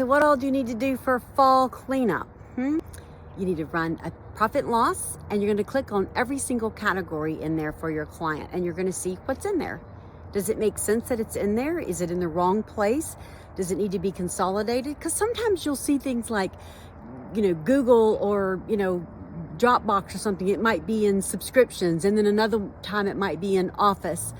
So what all do you need to do for fall cleanup? You need to run a profit and loss, and you're going to click on every single category in there for your client, and you're going to see what's in there. Does it make sense that it's in there? Is it in the wrong place? Does it need to be consolidated? Because sometimes you'll see things like, Google or, Dropbox or something. It might be in subscriptions, and then another time it might be in office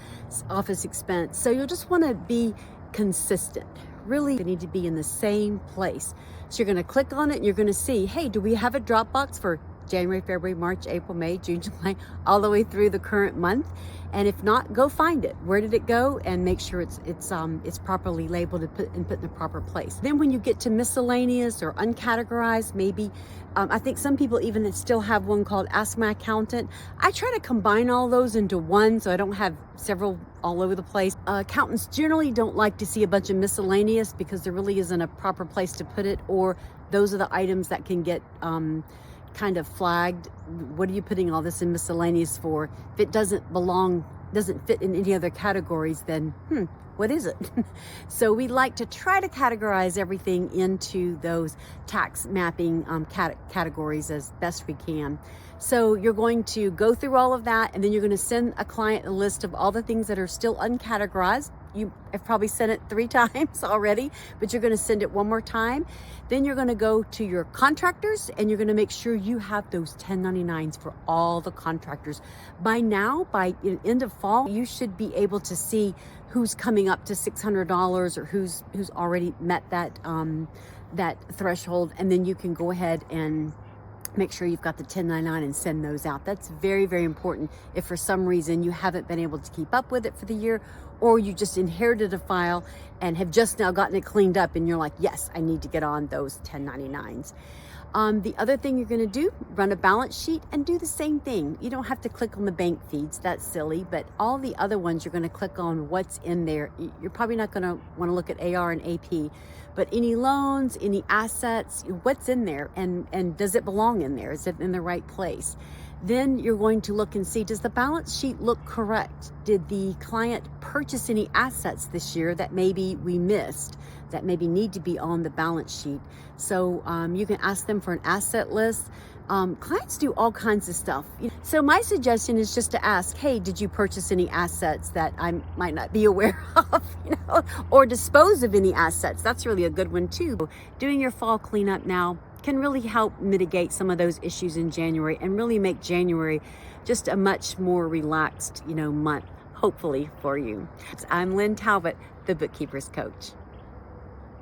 expense. So you'll just want to be consistent. Really, they need to be in the same place. So you're going to click on it and you're going to see, hey, do we have a Dropbox for January, February, March, April, May, June, July, all the way through the current month? And if not, go find it. Where did it go? And make sure it's properly labeled and put in the proper place. Then when you get to miscellaneous or uncategorized, maybe I think some people even still have one called Ask My Accountant. I try to combine all those into one so I don't have several all over the place. Accountants generally don't like to see a bunch of miscellaneous because there really isn't a proper place to put it, or those are the items that can get kind of flagged. What are you putting all this in miscellaneous for? If it doesn't fit in any other categories, then what is it? So we like to try to categorize everything into those tax mapping categories as best we can. So you're going to go through all of that, and then you're going to send a client a list of all the things that are still uncategorized. You have probably sent it 3 times already, but you're going to send it one more time. Then you're going to go to your contractors, and you're going to make sure you have those 1099s for all the contractors. By now, by end of fall, you should be able to see who's coming up to $600 or who's already met that threshold, and then you can go ahead and make sure you've got the 1099 and send those out. That's very, very important if for some reason you haven't been able to keep up with it for the year, or you just inherited a file and have just now gotten it cleaned up and you're like, yes, I need to get on those 1099s. The other thing you're going to do, run a balance sheet and do the same thing. You don't have to click on the bank feeds, that's silly, but all the other ones you're going to click on what's in there. You're probably not going to want to look at AR and AP, but any loans, any assets, what's in there, and does it belong in there? Is it in the right place? Then you're going to look and see, does the balance sheet look correct? Did the client purchase any assets this year that maybe we missed, that maybe need to be on the balance sheet? So you can ask them for an asset list. Clients do all kinds of stuff. So my suggestion is just to ask, hey, did you purchase any assets that I might not be aware of, or dispose of any assets? That's really a good one too. Doing your fall cleanup now can really help mitigate some of those issues in January and really make January just a much more relaxed, month, hopefully for you. I'm Lynn Talbott, the Bookkeepers Coach.